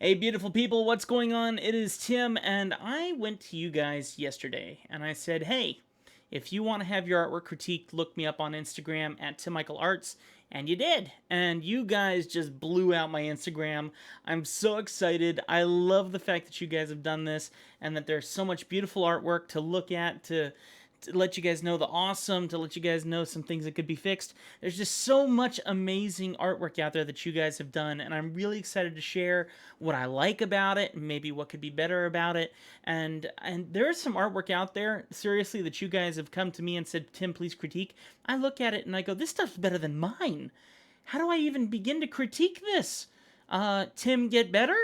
Hey, beautiful people, what's going on? It is Tim, and I went to you guys yesterday and I said, hey, if you want to have your artwork critiqued, look me up on Instagram at TimMichaelArts. And you did. And you guys just blew out my Instagram. I'm so excited. I love the fact that you guys have done this and that there's so much beautiful artwork to look at, to let you guys know the awesome, to let you guys know some things that could be fixed. There's just so much amazing artwork out there that you guys have done, and I'm really excited to share what I like about it, and maybe what could be better about it. And there's some artwork out there, seriously, that you guys have come to me and said, Tim, please critique. I look at it and I go, this stuff's better than mine. How do I even begin to critique this? Tim, get better?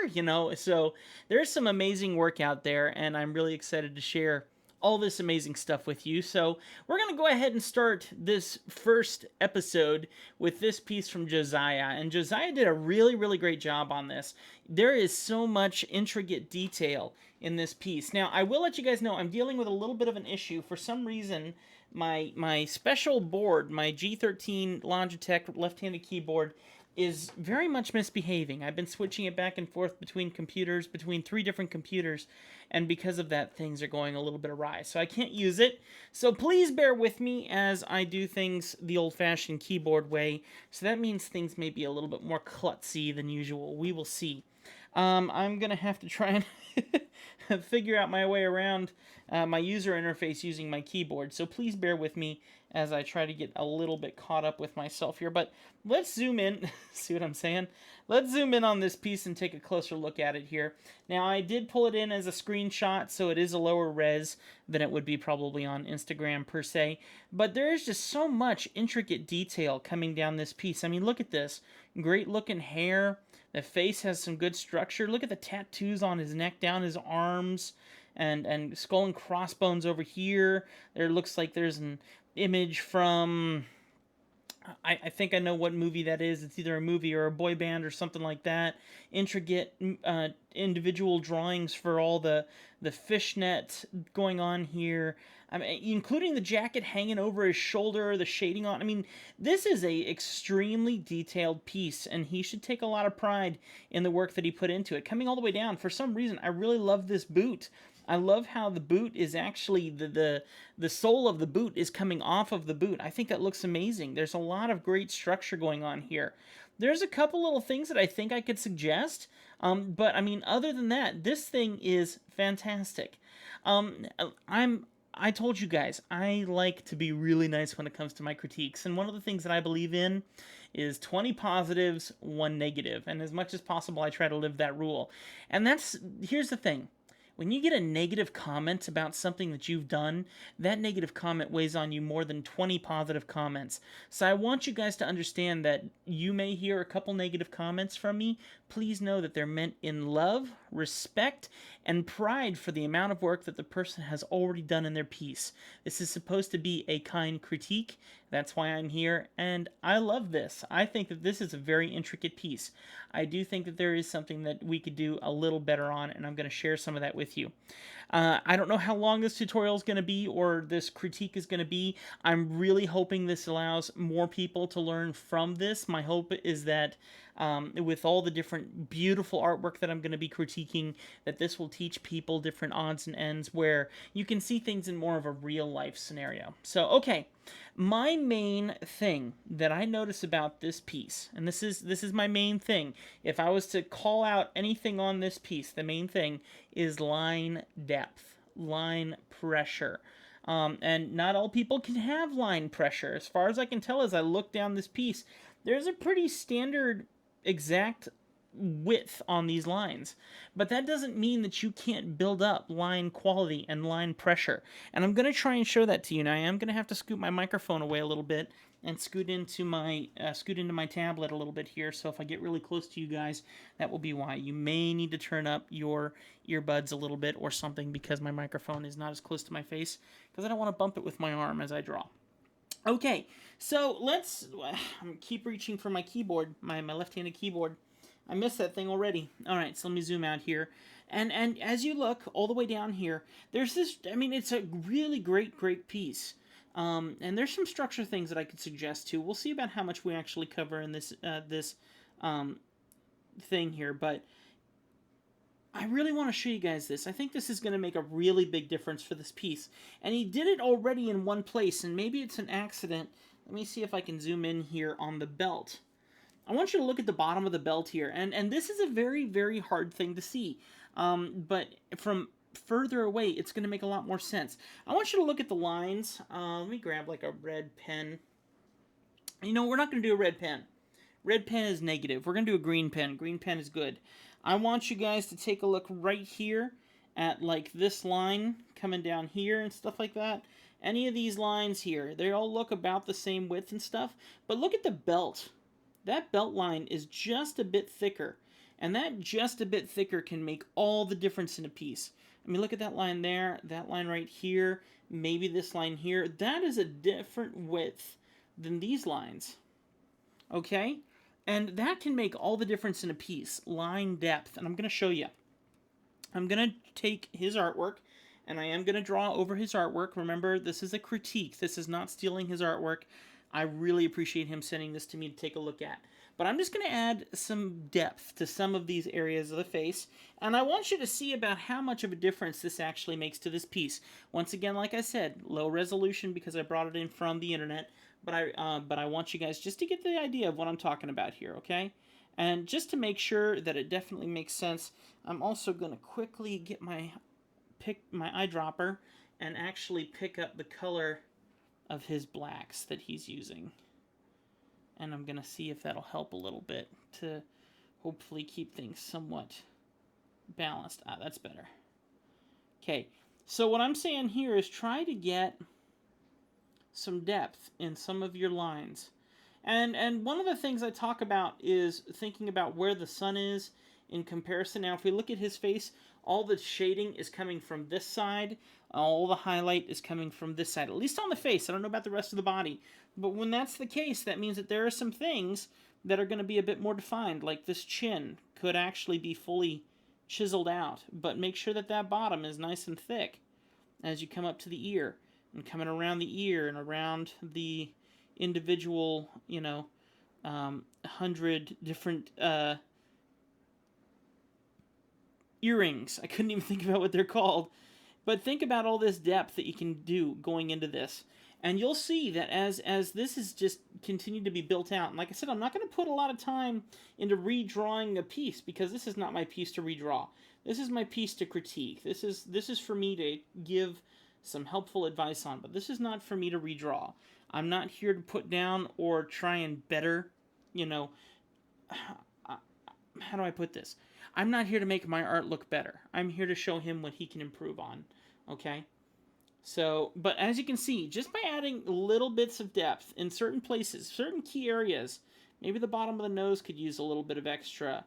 So there's some amazing work out there, and I'm really excited to share all this amazing stuff with you. So we're going to go ahead and start this first episode with this piece from Josiah. And Josiah did a really, really great job on this. There is so much intricate detail in this piece. Now, I will let you guys know I'm dealing with a little bit of an issue. For some reason, my special board, my G13 Logitech left-handed keyboard, is very much misbehaving. I've been switching it back and forth between computers, between 3 different computers, and because of that, things are going a little bit awry. So I can't use it. So please bear with me as I do things the old-fashioned keyboard way. So that means things may be a little bit more klutzy than usual. We will see. I'm going to have to try and figure out my way around my user interface using my keyboard. So please bear with me as I try to get a little bit caught up with myself here. But let's zoom in. See what I'm saying? Let's zoom in on this piece and take a closer look at it here. Now, I did pull it in as a screenshot, so it is a lower res than it would be probably on Instagram per se. But there is just so much intricate detail coming down this piece. I mean, look at this. Great looking hair. The face has some good structure. Look at the tattoos on his neck, down his arms, and skull and crossbones over here. There looks like there's an image from... I think I know what movie that is. It's either a movie or a boy band or something like that. Intricate individual drawings for all the fishnet going on here. I mean, including the jacket hanging over his shoulder, the shading on. I mean, this is a extremely detailed piece, and he should take a lot of pride in the work that he put into it. Coming all the way down, for some reason, I really love this boot. I love how the boot is actually, the sole of the boot is coming off of the boot. I think that looks amazing. There's a lot of great structure going on here. There's a couple little things that I think I could suggest, but I mean, other than that, this thing is fantastic. I told you guys, I like to be really nice when it comes to my critiques, and one of the things that I believe in is 20 positives, 1 negative, and as much as possible, I try to live that rule. And here's the thing. When you get a negative comment about something that you've done, that negative comment weighs on you more than 20 positive comments. So I want you guys to understand that you may hear a couple negative comments from me. Please know that they're meant in love, respect, and pride for the amount of work that the person has already done in their piece. This is supposed to be a kind critique. That's why I'm here, and I love this. I think that this is a very intricate piece. I do think that there is something that we could do a little better on, and I'm going to share some of that with you. I don't know how long this tutorial is going to be or this critique is going to be. I'm really hoping this allows more people to learn from this. My hope is that with all the different beautiful artwork that I'm going to be critiquing, that this will teach people different odds and ends where you can see things in more of a real life scenario. So, okay. My main thing that I notice about this piece, and this is my main thing, if I was to call out anything on this piece, the main thing is line depth, line pressure. And not all people can have line pressure. As far as I can tell as I look down this piece, there's a pretty standard exact width on these lines, but that doesn't mean that you can't build up line quality and line pressure, and I'm going to try and show that to you. Now I am going to have to scoot my microphone away a little bit and scoot into my tablet a little bit here, so if I get really close to you guys, that will be why. You may need to turn up your earbuds a little bit or something because my microphone is not as close to my face, because I don't want to bump it with my arm as I draw. Okay, so let's keep reaching for my keyboard, my left-handed keyboard. I missed that thing already. All right, so let me zoom out here. And as you look all the way down here, there's this, I mean, it's a really great piece. And there's some structure things that I could suggest too. We'll see about how much we actually cover in this thing here. But I really want to show you guys this. I think this is going to make a really big difference for this piece. And he did it already in one place, and maybe it's an accident. Let me see if I can zoom in here on the belt. I want you to look at the bottom of the belt here, and this is a very, very hard thing to see. But from further away, it's going to make a lot more sense. I want you to look at the lines. Let me grab like a red pen. You know, we're not going to do a red pen. Red pen is negative. We're going to do a green pen. Green pen is good. I want you guys to take a look right here at like this line coming down here and stuff like that. Any of these lines here, they all look about the same width and stuff. But look at the belt. That belt line is just a bit thicker. And that just a bit thicker can make all the difference in a piece. I mean, look at that line there, that line right here, maybe this line here. That is a different width than these lines. Okay? And that can make all the difference in a piece. Line depth. And I'm going to show you. I'm going to take his artwork, and I am going to draw over his artwork. Remember, this is a critique. This is not stealing his artwork. I really appreciate him sending this to me to take a look at. But I'm just going to add some depth to some of these areas of the face. And I want you to see about how much of a difference this actually makes to this piece. Once again, like I said, low resolution because I brought it in from the internet. But I want you guys just to get the idea of what I'm talking about here, okay? And just to make sure that it definitely makes sense, I'm also going to quickly get my eyedropper and actually pick up the color of his blacks that he's using. And I'm going to see if that'll help a little bit to hopefully keep things somewhat balanced. Ah, that's better. Okay, so what I'm saying here is try to get some depth in some of your lines. And one of the things I talk about is thinking about where the sun is in comparison. Now, if we look at his face, all the shading is coming from this side. All the highlight is coming from this side, at least on the face. I don't know about the rest of the body. But when that's the case, that means that there are some things that are going to be a bit more defined, like this chin could actually be fully chiseled out. But make sure that that bottom is nice and thick as you come up to the ear, and coming around the ear and around the individual, 100 different earrings. I couldn't even think about what they're called. But think about all this depth that you can do going into this. And you'll see that as this is just continued to be built out, and like I said, I'm not going to put a lot of time into redrawing a piece because this is not my piece to redraw. This is my piece to critique. This is for me to give some helpful advice on, but this is not for me to redraw. I'm not here to put down or try and better, how do I put this? I'm not here to make my art look better. I'm here to show him what he can improve on, okay? So, but as you can see, just by adding little bits of depth in certain places, certain key areas, maybe the bottom of the nose could use a little bit of extra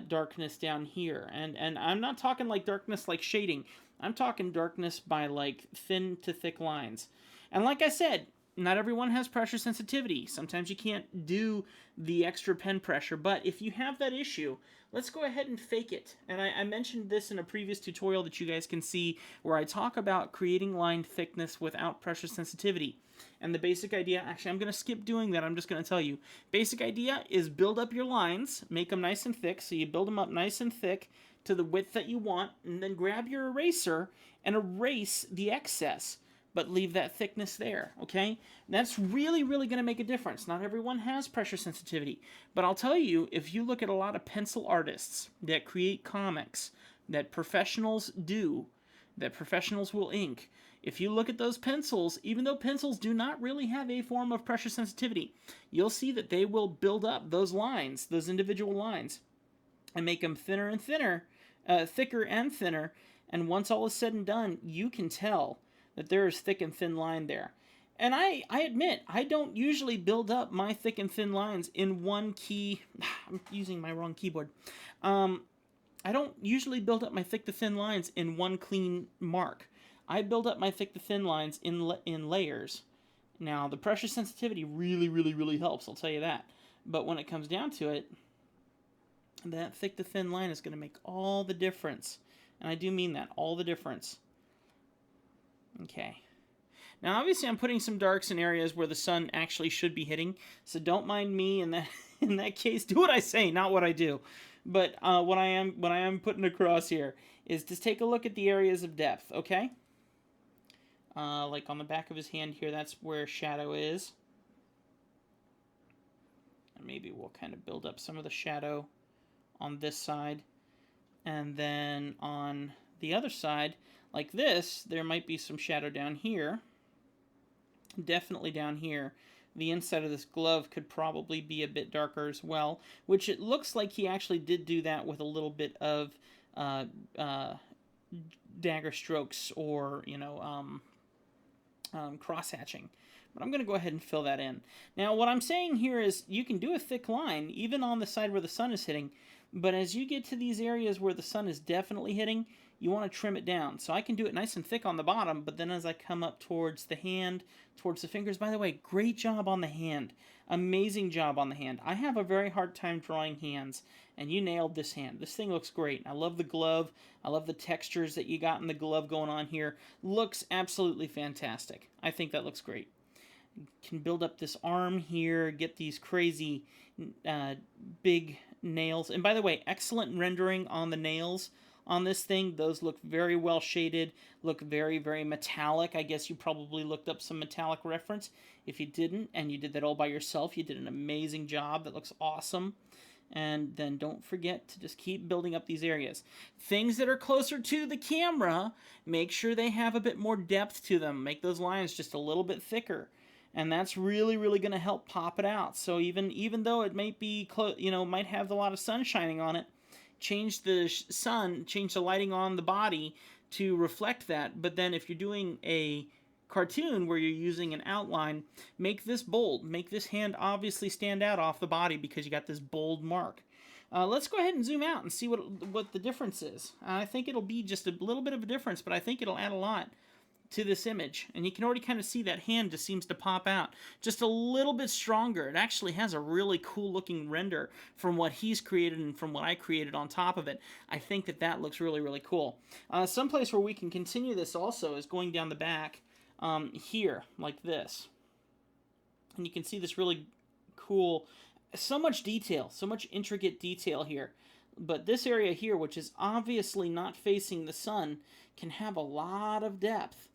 darkness down here. And I'm not talking like darkness like shading. I'm talking darkness by like thin to thick lines. And like I said, not everyone has pressure sensitivity. Sometimes you can't do the extra pen pressure, but if you have that issue, let's go ahead and fake it. And I mentioned this in a previous tutorial that you guys can see where I talk about creating line thickness without pressure sensitivity. And the basic idea, actually I'm going to skip doing that, I'm just going to tell you. Basic idea is build up your lines, make them nice and thick, so you build them up nice and thick to the width that you want, and then grab your eraser and erase the excess, but leave that thickness there, okay? And that's really, really going to make a difference. Not everyone has pressure sensitivity, but I'll tell you, if you look at a lot of pencil artists that create comics, that professionals do, that professionals will ink, if you look at those pencils, even though pencils do not really have a form of pressure sensitivity, you'll see that they will build up those lines, those individual lines, and make them thinner and thinner, thicker and thinner, and once all is said and done, you can tell that there is thick and thin line there. And I admit, I don't usually build up my thick and thin lines in one key. I'm using my wrong keyboard. I don't usually build up my thick to thin lines in one clean mark. I build up my thick to thin lines in layers. Now, the pressure sensitivity really, really, really helps, I'll tell you that. But when it comes down to it, that thick to thin line is going to make all the difference. And I do mean that, all the difference. Okay. Now, obviously, I'm putting some darks in areas where the sun actually should be hitting, so don't mind me in that case. Do what I say, not what I do. But what I am putting across here is to take a look at the areas of depth, okay? Like on the back of his hand here, that's where shadow is. And maybe we'll kind of build up some of the shadow on this side. And then on the other side, like this, there might be some shadow down here. Definitely down here. The inside of this glove could probably be a bit darker as well, which it looks like he actually did do that with a little bit of dagger strokes or, cross-hatching. But I'm going to go ahead and fill that in. Now, what I'm saying here is you can do a thick line, even on the side where the sun is hitting, but as you get to these areas where the sun is definitely hitting, you want to trim it down. So I can do it nice and thick on the bottom, but then as I come up towards the hand, towards the fingers, by the way, great job on the hand. Amazing job on the hand. I have a very hard time drawing hands, and you nailed this hand. This thing looks great. I love the glove. I love the textures that you got in the glove going on here. Looks absolutely fantastic. I think that looks great. Can build up this arm here, get these crazy big nails. And by the way, excellent rendering on the nails on this thing. Those look very well shaded, look very, very metallic. I guess you probably looked up some metallic reference. If you didn't, and you did that all by yourself, you did an amazing job. That looks awesome. And then don't forget to just keep building up these areas. Things that are closer to the camera, make sure they have a bit more depth to them. Make those lines just a little bit thicker. And that's really, really going to help pop it out. So even though it might be, might have a lot of sun shining on it, change the change the lighting on the body to reflect that. But then if you're doing a cartoon where you're using an outline, make this bold. Make this hand obviously stand out off the body because you got this bold mark. Let's go ahead and zoom out and see what the difference is. I think it'll be just a little bit of a difference, but I think it'll add a lot to this image. And you can already kind of see that hand just seems to pop out just a little bit stronger. It actually has a really cool looking render from what he's created and from what I created on top of it. I think that looks really, really cool. Someplace where we can continue this also is going down the back here, like this. And you can see this really cool, so much detail, so much intricate detail here. But this area here, which is obviously not facing the sun, can have a lot of depth.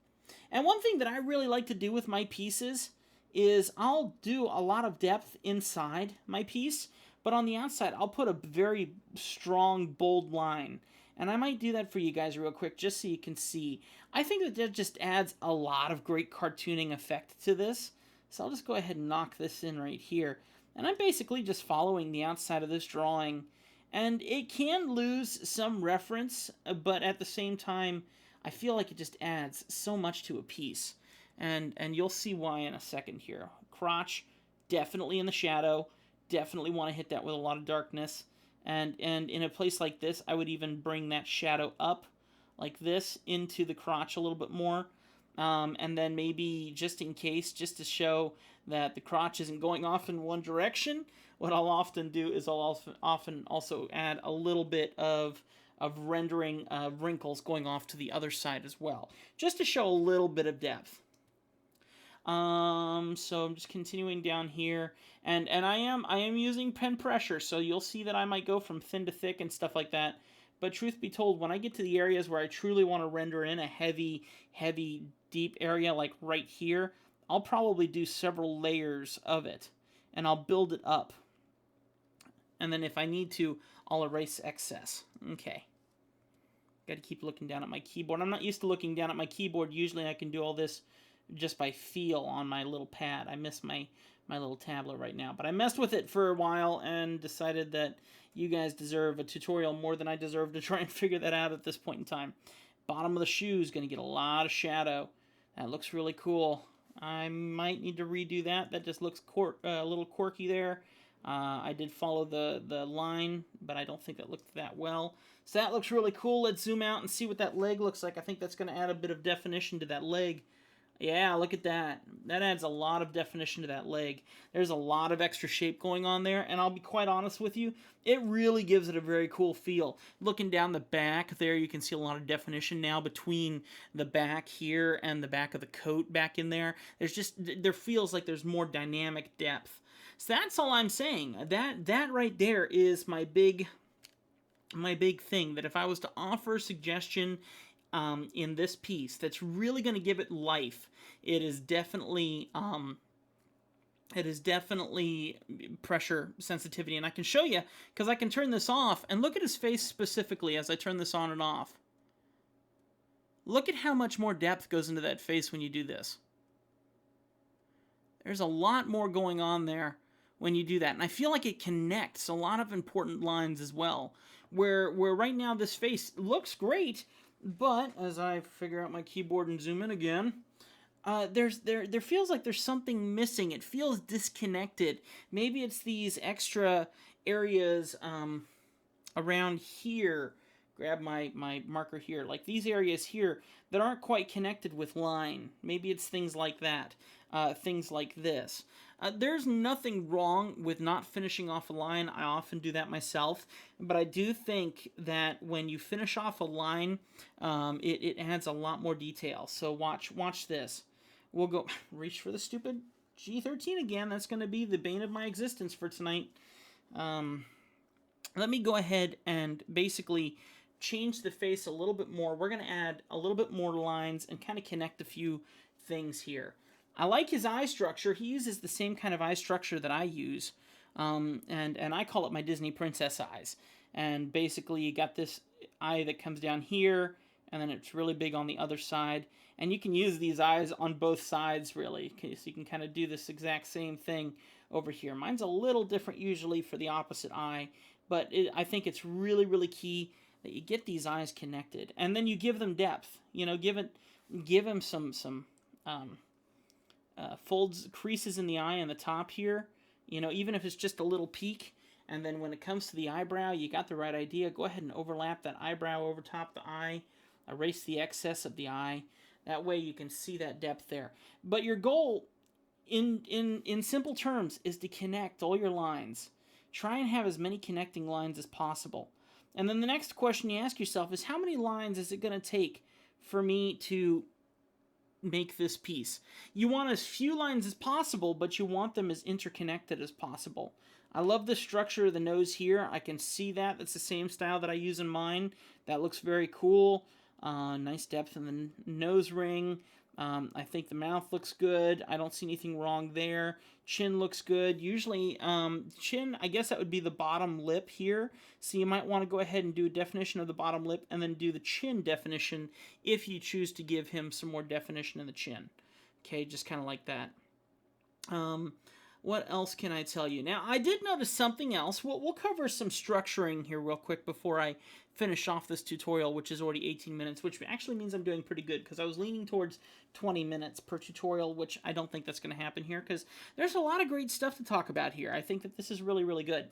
And one thing that I really like to do with my pieces is I'll do a lot of depth inside my piece, but on the outside I'll put a very strong, bold line. And I might do that for you guys real quick just so you can see. I think that just adds a lot of great cartooning effect to this. So I'll just go ahead and knock this in right here. And I'm basically just following the outside of this drawing. And it can lose some reference, but at the same time, I feel like it just adds so much to a piece. And you'll see why in a second here. Crotch, definitely in the shadow. Definitely want to hit that with a lot of darkness. And in a place like this, I would even bring that shadow up like this into the crotch a little bit more. And then maybe just in case, just to show that the crotch isn't going off in one direction, what I'll often do is I'll often also add a little bit of rendering wrinkles going off to the other side as well, just to show a little bit of depth. So I'm just continuing down here, and I am using pen pressure, so you'll see that I might go from thin to thick and stuff like that. But truth be told, when I get to the areas where I truly want to render in a heavy, deep area like right here, I'll probably do several layers of it, and I'll build it up. And then if I need to, I'll erase excess. Okay. Got to keep looking down at my keyboard. I'm not used to looking down at my keyboard. Usually I can do all this just by feel on my little pad. I miss my little tablet right now. But I messed with it for a while and decided that you guys deserve a tutorial more than I deserve to try and figure that out at this point in time. Bottom of the shoe is going to get a lot of shadow. That looks really cool. I might need to redo that. That just looks a little quirky there. I did follow the line, but I don't think that looked that well. So that looks really cool. Let's zoom out and see what that leg looks like. I think that's going to add a bit of definition to that leg. Yeah, look at that. That adds a lot of definition to that leg. There's a lot of extra shape going on there, and I'll be quite honest with you, it really gives it a very cool feel. Looking down the back there, you can see a lot of definition now between the back here and the back of the coat back in there. There feels like there's more dynamic depth. So that's all I'm saying. That right there is my big my big thing, that if I was to offer a suggestion in this piece that's really going to give it life, it is definitely pressure sensitivity. And I can show you, because I can turn this off, and look at his face specifically as I turn this on and off. Look at how much more depth goes into that face when you do this. There's a lot more going on there when you do that. And I feel like it connects a lot of important lines as well. Where right now this face looks great, but as I figure out my keyboard and zoom in again, there feels like there's something missing. It feels disconnected. Maybe it's these extra areas around here. Grab my marker here. Like these areas here that aren't quite connected with line. Maybe it's things like that. Things like this. There's nothing wrong with not finishing off a line. I often do that myself. But I do think that when you finish off a line, it adds a lot more detail. So watch this. We'll go reach for the stupid G13 again. That's going to be the bane of my existence for tonight. Let me go ahead and basically change the face a little bit more. We're going to add a little bit more lines and kind of connect a few things here. I like his eye structure. He uses the same kind of eye structure that I use, and I call it my Disney princess eyes. And basically you got this eye that comes down here, and then it's really big on the other side. And you can use these eyes on both sides, really. Okay, so you can kind of do this exact same thing over here. Mine's a little different usually for the opposite eye, but I think it's really, really key that you get these eyes connected. And then you give them depth. You know, give him some folds, creases in the eye on the top here, you know, even if it's just a little peak. And then when it comes to the eyebrow, you got the right idea. Go ahead and overlap that eyebrow over top the eye, erase the excess of the eye. That way you can see that depth there. But your goal, in simple terms, is to connect all your lines. Try and have as many connecting lines as possible. And then the next question you ask yourself is, how many lines is it going to take for me to make this piece? You want as few lines as possible, but you want them as interconnected as possible. I love the structure of the nose here. I can see that. That's the same style that I use in mine. That looks very cool. Nice depth in the nose ring. I think the mouth looks good. I don't see anything wrong there. Chin looks good. Usually, chin, I guess that would be the bottom lip here. So you might want to go ahead and do a definition of the bottom lip and then do the chin definition if you choose to give him some more definition in the chin. Okay, just kind of like that. What else can I tell you? Now, I did notice something else. We'll cover some structuring here real quick before I finish off this tutorial, which is already 18 minutes, which actually means I'm doing pretty good, because I was leaning towards 20 minutes per tutorial, which I don't think that's going to happen here, because there's a lot of great stuff to talk about here. I think that this is really, really good.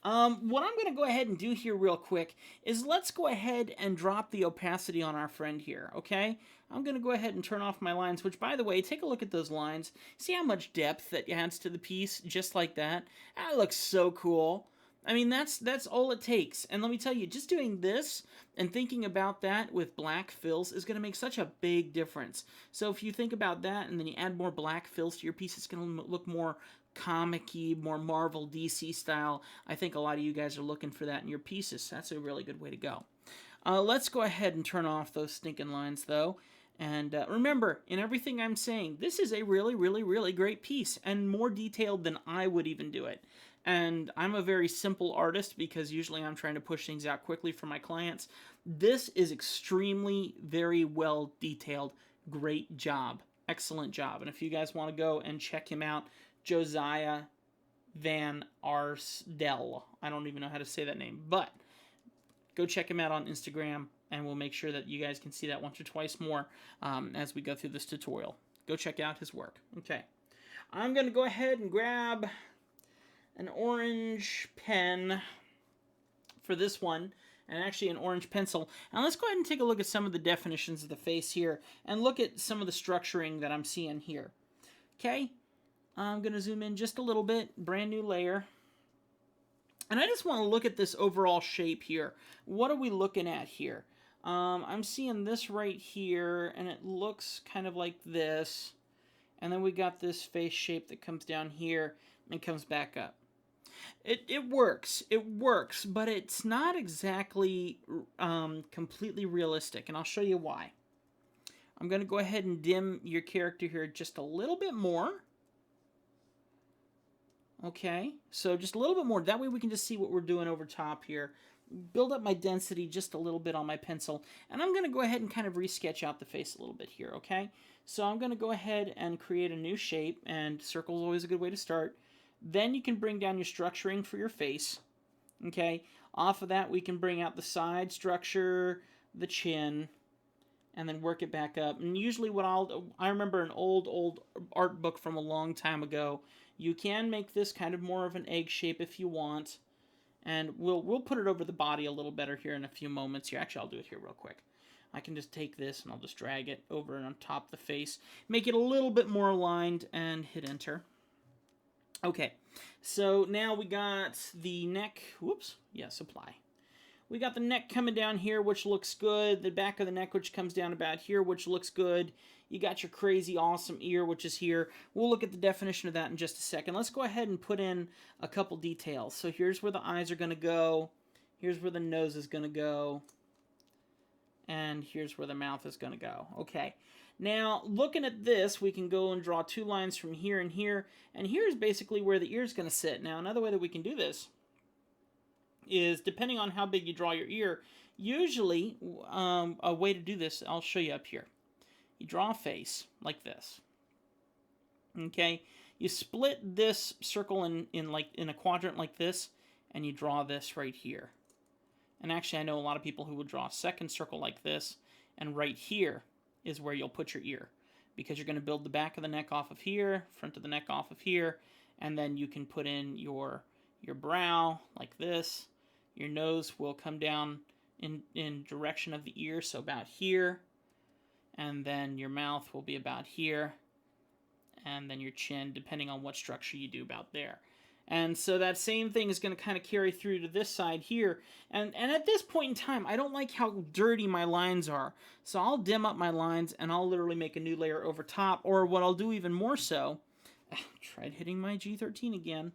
What I'm going to go ahead and do here real quick is let's go ahead and drop the opacity on our friend here, okay? I'm going to go ahead and turn off my lines, which, by the way, take a look at those lines. See how much depth that adds to the piece, just like that? That looks so cool. I mean, that's all it takes. And let me tell you, just doing this and thinking about that with black fills is going to make such a big difference. So if you think about that and then you add more black fills to your piece, it's going to look more comic-y, more Marvel DC style. I think a lot of you guys are looking for that in your pieces. That's a really good way to go. Let's go ahead and turn off those stinking lines, though. And remember, in everything I'm saying, this is a really, really, really great piece, and more detailed than I would even do it. And I'm a very simple artist because usually I'm trying to push things out quickly for my clients. This is extremely, very well detailed. Great job. Excellent job. And if you guys want to go and check him out, Josiah Van Arsdell. I don't even know how to say that name, but go check him out on Instagram, and we'll make sure that you guys can see that once or twice more as we go through this tutorial. Go check out his work. Okay. I'm going to go ahead and grab an orange pen for this one, and actually an orange pencil. And let's go ahead and take a look at some of the definitions of the face here, and look at some of the structuring that I'm seeing here. Okay, I'm going to zoom in just a little bit, brand new layer. And I just want to look at this overall shape here. What are we looking at here? I'm seeing this right here, and it looks kind of like this. And then we got this face shape that comes down here and comes back up. It works, but it's not exactly completely realistic, and I'll show you why. I'm going to go ahead and dim your character here just a little bit more. Okay, so just a little bit more. That way we can just see what we're doing over top here. Build up my density just a little bit on my pencil. And I'm going to go ahead and kind of re-sketch out the face a little bit here, okay? So I'm going to go ahead and create a new shape, and circle is always a good way to start. Then you can bring down your structuring for your face, okay? Off of that, we can bring out the side structure, the chin, and then work it back up. And usually what I remember an old art book from a long time ago. You can make this kind of more of an egg shape if you want. And we'll put it over the body a little better here in a few moments here. Actually, I'll do it here real quick. I can just take this and I'll just drag it over on top of the face. Make it a little bit more aligned and hit enter. Okay, so now we got the neck. Whoops, yes, apply. We got the neck coming down here, which looks good. The back of the neck, which comes down about here, which looks good. You got your crazy awesome ear, which is here. We'll look at the definition of that in just a second. Let's go ahead and put in a couple details. So here's where the eyes are going to go. Here's where the nose is going to go. And here's where the mouth is going to go. Okay. Now, looking at this, we can go and draw two lines from here and here. And here's basically where the ear is going to sit. Now, another way that we can do this is, depending on how big you draw your ear, usually a way to do this, I'll show you up here. You draw a face like this. Okay, you split this circle in a quadrant like this, and you draw this right here. And actually, I know a lot of people who would draw a second circle like this, and right here is where you'll put your ear, because you're going to build the back of the neck off of here, front of the neck off of here, and then you can put in your brow like this. Your nose will come down in direction of the ear, so about here. And then your mouth will be about here. And then your chin, depending on what structure you do, about there. And so that same thing is going to kind of carry through to this side here. And at this point in time, I don't like how dirty my lines are. So I'll dim up my lines, and I'll literally make a new layer over top. Or what I'll do even more so, tried hitting my G13 again.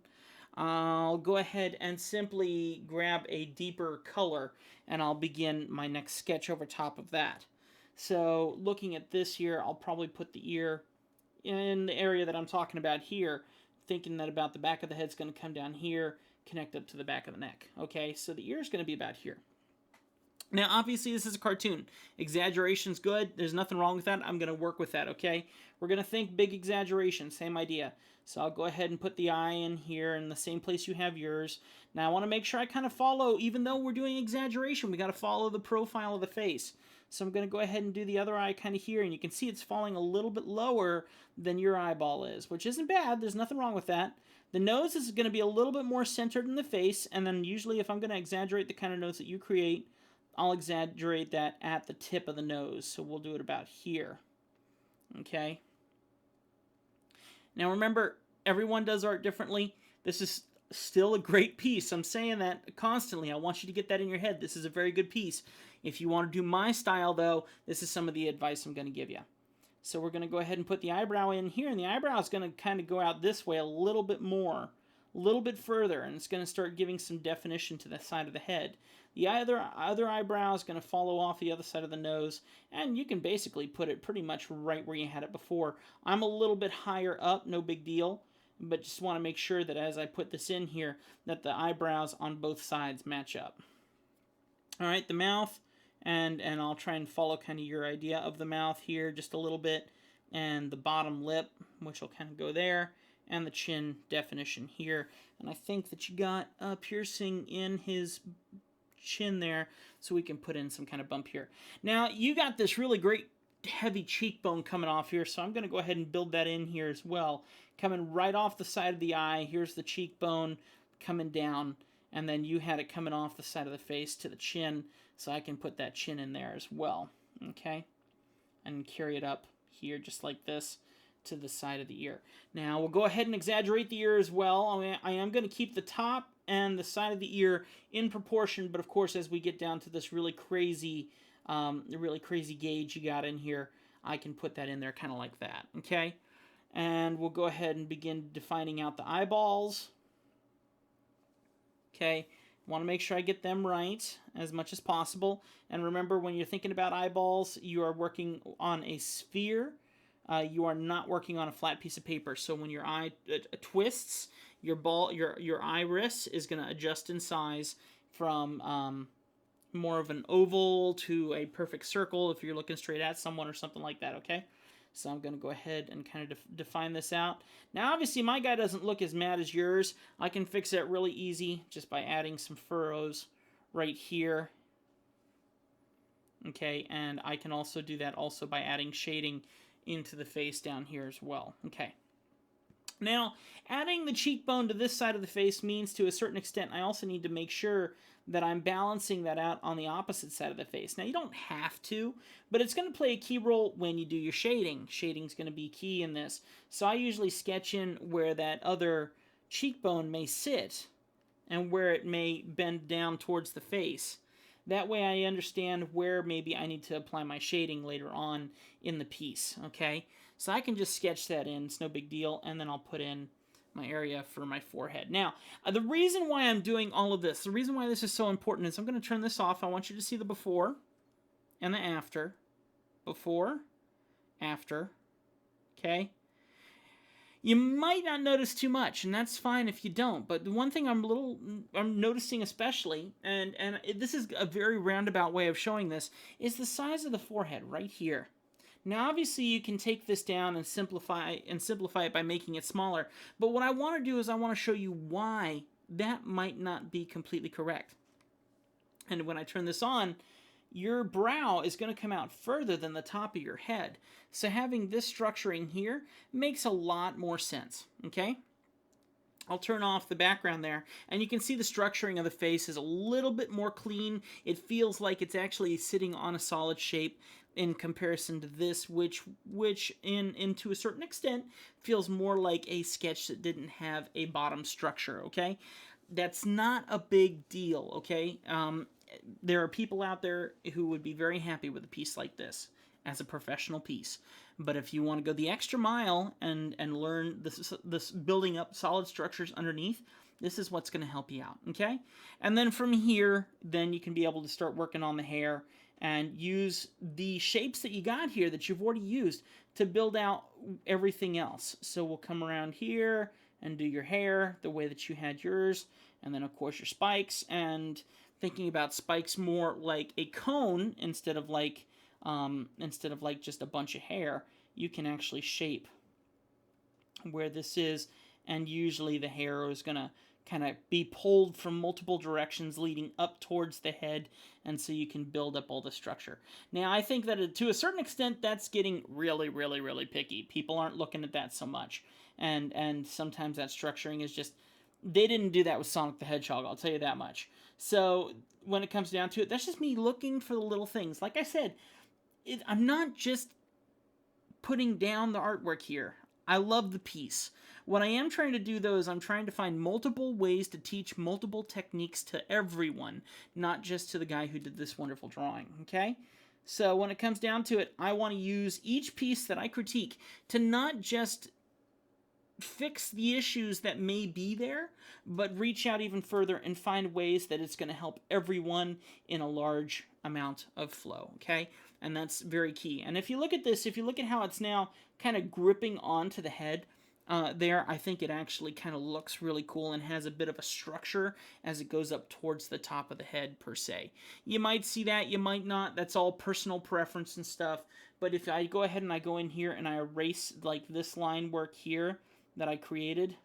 I'll go ahead and simply grab a deeper color, and I'll begin my next sketch over top of that. So looking at this here, I'll probably put the ear in the area that I'm talking about here, thinking that about the back of the head's going to come down here, connect up to the back of the neck. Okay, so the ear is going to be about here. Now, obviously, this is a cartoon. Exaggeration's good. There's nothing wrong with that. I'm going to work with that, okay? We're going to think big exaggeration. Same idea. So I'll go ahead and put the eye in here in the same place you have yours. Now, I want to make sure I kind of follow, even though we're doing exaggeration, we got to follow the profile of the face. So I'm going to go ahead and do the other eye kind of here, and you can see it's falling a little bit lower than your eyeball is, which isn't bad. There's nothing wrong with that. The nose is going to be a little bit more centered in the face, and then usually if I'm going to exaggerate the kind of nose that you create, I'll exaggerate that at the tip of the nose. So we'll do it about here. Okay? Now remember, everyone does art differently. This is still a great piece. I'm saying that constantly. I want you to get that in your head. This is a very good piece. If you want to do my style, though, this is some of the advice I'm going to give you. So we're going to go ahead and put the eyebrow in here, and the eyebrow is going to kind of go out this way a little bit more, a little bit further, and it's going to start giving some definition to the side of the head. The other eyebrow is going to follow off the other side of the nose, and you can basically put it pretty much right where you had it before. I'm a little bit higher up, no big deal, but just want to make sure that as I put this in here, that the eyebrows on both sides match up. All right, the mouth. And I'll try and follow kind of your idea of the mouth here just a little bit. And the bottom lip, which will kind of go there. And the chin definition here. And I think that you got a piercing in his chin there, so we can put in some kind of bump here. Now, you got this really great heavy cheekbone coming off here, so I'm going to go ahead and build that in here as well. Coming right off the side of the eye, here's the cheekbone coming down. And then you had it coming off the side of the face to the chin, so I can put that chin in there as well, okay? And carry it up here just like this to the side of the ear. Now, we'll go ahead and exaggerate the ear as well. I am going to keep the top and the side of the ear in proportion, but of course, as we get down to this really crazy gauge you got in here, I can put that in there kind of like that, okay? And we'll go ahead and begin defining out the eyeballs. Okay, want to make sure I get them right as much as possible. And remember, when you're thinking about eyeballs, you are working on a sphere. You are not working on a flat piece of paper. So when your eye twists, your iris is going to adjust in size from more of an oval to a perfect circle if you're looking straight at someone or something like that. Okay. So I'm going to go ahead and kind of define this out. Now, obviously, my guy doesn't look as mad as yours. I can fix it really easy just by adding some furrows right here. Okay, and I can also do that also by adding shading into the face down here as well. Okay. Now, adding the cheekbone to this side of the face means, to a certain extent, I also need to make sure that I'm balancing that out on the opposite side of the face. Now, you don't have to, but it's going to play a key role when you do your shading. Shading's going to be key in this. So I usually sketch in where that other cheekbone may sit and where it may bend down towards the face. That way I understand where maybe I need to apply my shading later on in the piece, okay? So I can just sketch that in, it's no big deal, and then I'll put in my area for my forehead. Now, the reason why I'm doing all of this, the reason why this is so important is I'm going to turn this off. I want you to see the before and the after. Before, after, okay? You might not notice too much, and that's fine if you don't. But the one thing I'm noticing especially, and this is a very roundabout way of showing this, is the size of the forehead right here. Now, obviously, you can take this down and simplify it by making it smaller. But what I want to do is I want to show you why that might not be completely correct. And when I turn this on, your brow is going to come out further than the top of your head. So having this structuring here makes a lot more sense, okay? I'll turn off the background there, and you can see the structuring of the face is a little bit more clean. It feels like it's actually sitting on a solid shape in comparison to this, which to a certain extent feels more like a sketch that didn't have a bottom structure, okay? That's not a big deal, okay? There are people out there who would be very happy with a piece like this as a professional piece. But if you want to go the extra mile and learn this building up solid structures underneath, this is what's going to help you out, okay? And then from here, then you can be able to start working on the hair and use the shapes that you got here that you've already used to build out everything else. So we'll come around here and do your hair the way that you had yours, and then of course your spikes, and thinking about spikes more like a cone instead of like just a bunch of hair. You can actually shape where this is, and usually the hair is gonna kind of be pulled from multiple directions leading up towards the head, and so you can build up all the structure. Now, I think that to a certain extent, that's getting really, really, really picky. People aren't looking at that so much, and sometimes that structuring is just, they didn't do that with Sonic the Hedgehog, I'll tell you that much. So when it comes down to it, that's just me looking for the little things. Like I said, I'm not just putting down the artwork here. I love the piece. What I am trying to do, though, is I'm trying to find multiple ways to teach multiple techniques to everyone, not just to the guy who did this wonderful drawing, okay? So when it comes down to it, I want to use each piece that I critique to not just fix the issues that may be there, but reach out even further and find ways that it's going to help everyone in a large amount of flow, okay? And that's very key. And if you look at this, if you look at how it's now kind of gripping onto the head there, I think it actually kind of looks really cool and has a bit of a structure as it goes up towards the top of the head, per se. You might see that, you might not. That's all personal preference and stuff. But if I go ahead and I go in here and I erase like this line work here that I created,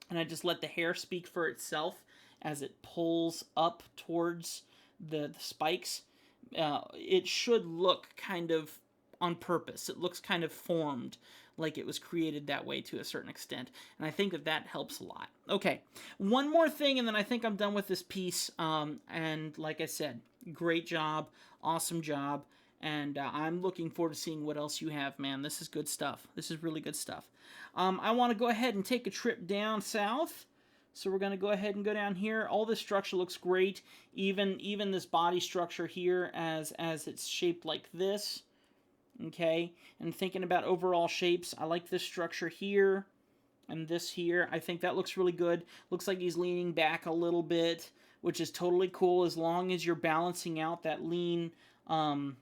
and I just let the hair speak for itself as it pulls up towards the spikes, it should look kind of on purpose. It looks kind of formed, like it was created that way to a certain extent, and I think that that helps a lot. Okay, one more thing, and then I think I'm done with this piece, and like I said, great job, awesome job, and I'm looking forward to seeing what else you have, man. This is good stuff. This is really good stuff. I want to go ahead and take a trip down south. So we're going to go ahead and go down here. All this structure looks great. Even this body structure here as it's shaped like this. Okay? And thinking about overall shapes, I like this structure here. and this here. I think that looks really good. Looks like he's leaning back a little bit, which is totally cool as long as you're balancing out that lean on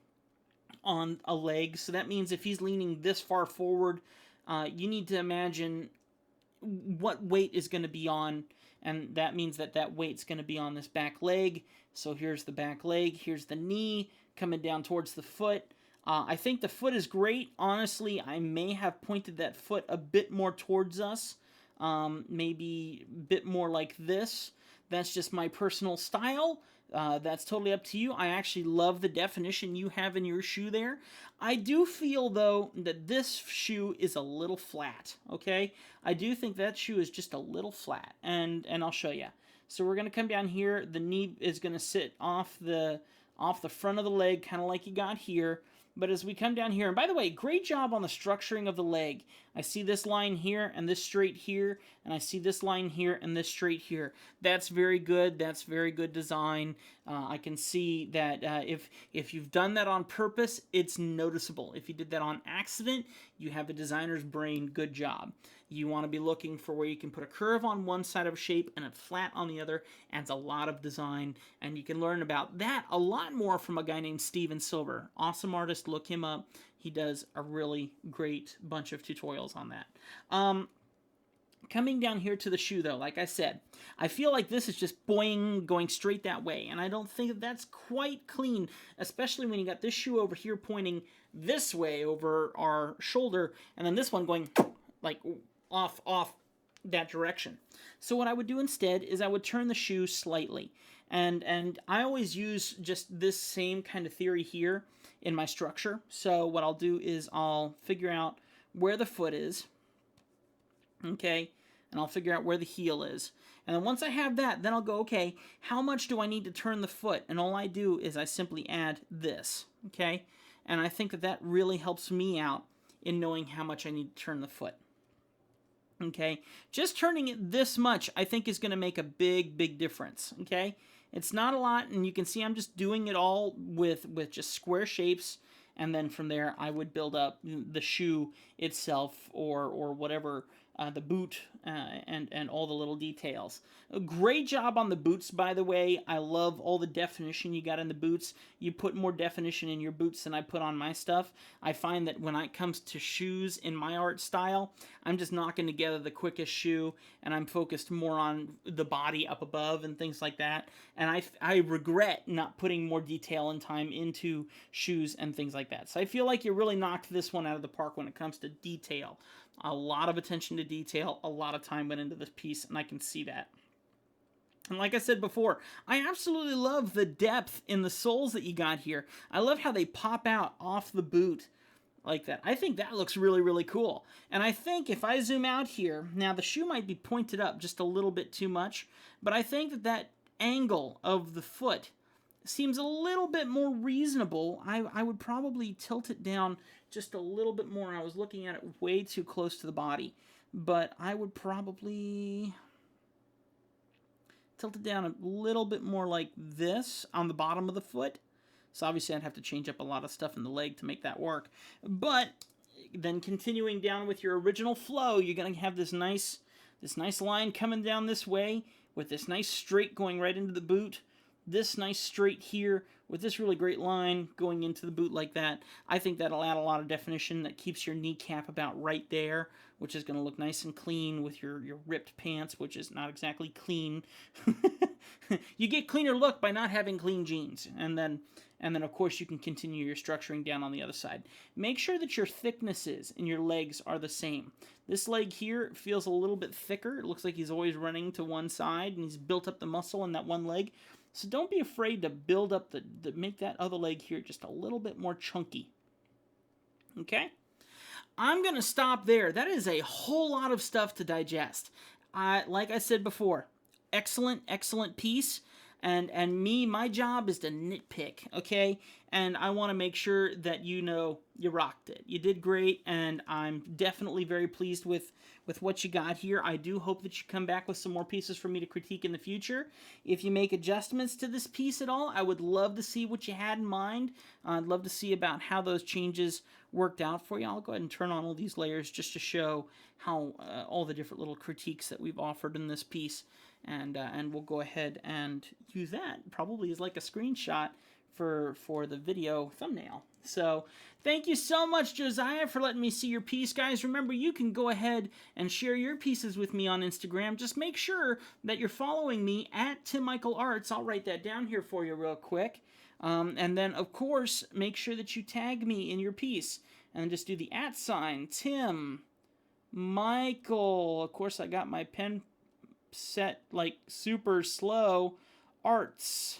a leg. So that means if he's leaning this far forward, you need to imagine what weight is going to be on, and that means that that weight's going to be on this back leg. So here's the back leg, here's the knee coming down towards the foot. I think the foot is great. Honestly, I may have pointed that foot a bit more towards us, maybe a bit more like this. That's just my personal style. That's totally up to you. I actually love the definition you have in your shoe there. I do feel, though, that this shoe is a little flat, okay? I do think that shoe is just a little flat, and I'll show you. So we're going to come down here. The knee is going to sit off the front of the leg, kind of like you got here. But as we come down here, and by the way, great job on the structuring of the leg. I see this line here and this straight here, and I see this line here and this straight here. That's very good. That's very good design. I can see that if you've done that on purpose, it's noticeable. If you did that on accident, you have a designer's brain. Good job. You want to be looking for where you can put a curve on one side of a shape and a flat on the other. Adds a lot of design, and you can learn about that a lot more from a guy named Steven Silver. Awesome artist. Look him up. He does a really great bunch of tutorials on that. Coming down here to the shoe, though, like I said, I feel like this is just boing, going straight that way, and I don't think that that's quite clean, especially when you got this shoe over here pointing this way over our shoulder, and then this one going like off that direction. So what I would do instead is I would turn the shoe slightly, and I always use just this same kind of theory here in my structure. So what I'll do is I'll figure out where the foot is, okay, and I'll figure out where the heel is. And then once I have that, then I'll go, okay, how much do I need to turn the foot? And all I do is I simply add this, okay? And I think that that really helps me out in knowing how much I need to turn the foot. Okay, just turning it this much, I think, is going to make a big difference, okay? It's not a lot, and you can see I'm just doing it all with just square shapes, and then from there I would build up the shoe itself or whatever, the boot, and all the little details. A great job on the boots, by the way. I love all the definition you got in the boots. You put more definition in your boots than I put on my stuff. I find that when it comes to shoes in my art style, I'm just knocking together the quickest shoe, and I'm focused more on the body up above and things like that. And I regret not putting more detail and time into shoes and things like that. So I feel like you really knocked this one out of the park when it comes to detail. A lot of attention to detail, a lot of time went into this piece, and I can see that. And like I said before, I absolutely love the depth in the soles that you got here. I love how they pop out off the boot like that. I think that looks really cool. And I think if I zoom out here, now the shoe might be pointed up just a little bit too much, but I think that that angle of the foot seems a little bit more reasonable. I would probably tilt it down just a little bit more. I was looking at it way too close to the body, but I would probably tilt it down a little bit more like this on the bottom of the foot. So obviously I'd have to change up a lot of stuff in the leg to make that work. But then continuing down with your original flow, you're going to have this nice line coming down this way with this nice straight going right into the boot. This nice straight here with this really great line going into the boot like that. I think that'll add a lot of definition that keeps your kneecap about right there, which is going to look nice and clean with your ripped pants, which is not exactly clean. You get cleaner look by not having clean jeans. And then of course you can continue your structuring down on the other side. Make sure that your thicknesses in your legs are the same. This leg here feels a little bit thicker. It looks like he's always running to one side and he's built up the muscle in that one leg. So don't be afraid to build up make that other leg here just a little bit more chunky. Okay? I'm going to stop there. That is a whole lot of stuff to digest. Like I said before, excellent piece. And me, my job is to nitpick, okay? And I want to make sure that you know you rocked it. You did great, and I'm definitely very pleased with what you got here. I do hope that you come back with some more pieces for me to critique in the future. If you make adjustments to this piece at all, I would love to see what you had in mind. I'd love to see about how those changes worked out for you. I'll go ahead and turn on all these layers just to show how all the different little critiques that we've offered in this piece. And we'll go ahead and use that probably as like a screenshot for the video thumbnail. So thank you so much, Josiah, for letting me see your piece. Guys, remember, you can go ahead and share your pieces with me on Instagram. Just make sure that you're following me at Tim Michael Arts. I'll write that down here for you real quick. And then, of course, make sure that you tag me in your piece. And just do the @ Tim Michael. Of course, I got my pen set like super slow. Arts.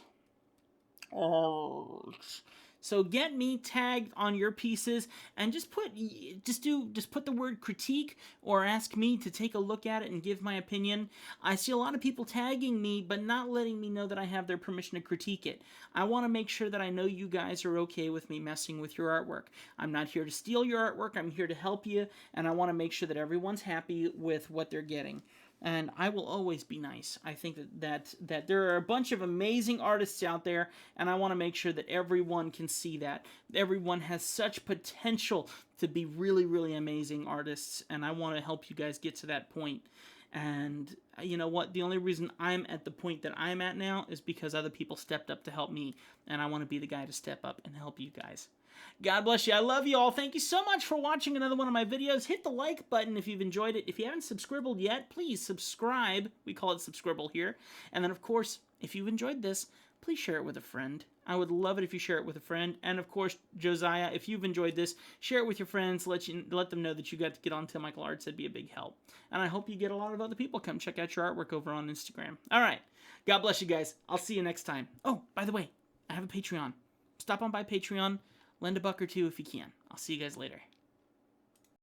So get me tagged on your pieces, and just put the word critique, or ask me to take a look at it and give my opinion. I see a lot of people tagging me but not letting me know that I have their permission to critique it. I want to make sure that I know you guys are okay with me messing with your artwork. I'm not here to steal your artwork. I'm here to help you, and I want to make sure that everyone's happy with what they're getting. And I will always be nice. I think that there are a bunch of amazing artists out there, and I want to make sure that everyone can see that. Everyone has such potential to be really, really amazing artists, and I want to help you guys get to that point. And you know what? The only reason I'm at the point that I'm at now is because other people stepped up to help me, and I want to be the guy to step up and help you guys. God bless you. I love you all. Thank you so much for watching another one of my videos. Hit the like button if you've enjoyed it. If you haven't subscribed yet, please subscribe. We call it subscribble here. And then, of course, if you've enjoyed this, please share it with a friend. I would love it if you share it with a friend. And, of course, Josiah, if you've enjoyed this, share it with your friends. Let them know that you got to get on Tim Michael Arts. It'd be a big help. And I hope you get a lot of other people come check out your artwork over on Instagram. All right. God bless you guys. I'll see you next time. Oh, by the way, I have a Patreon. Stop on by Patreon. Lend $1 or $2 if you can. I'll see you guys later.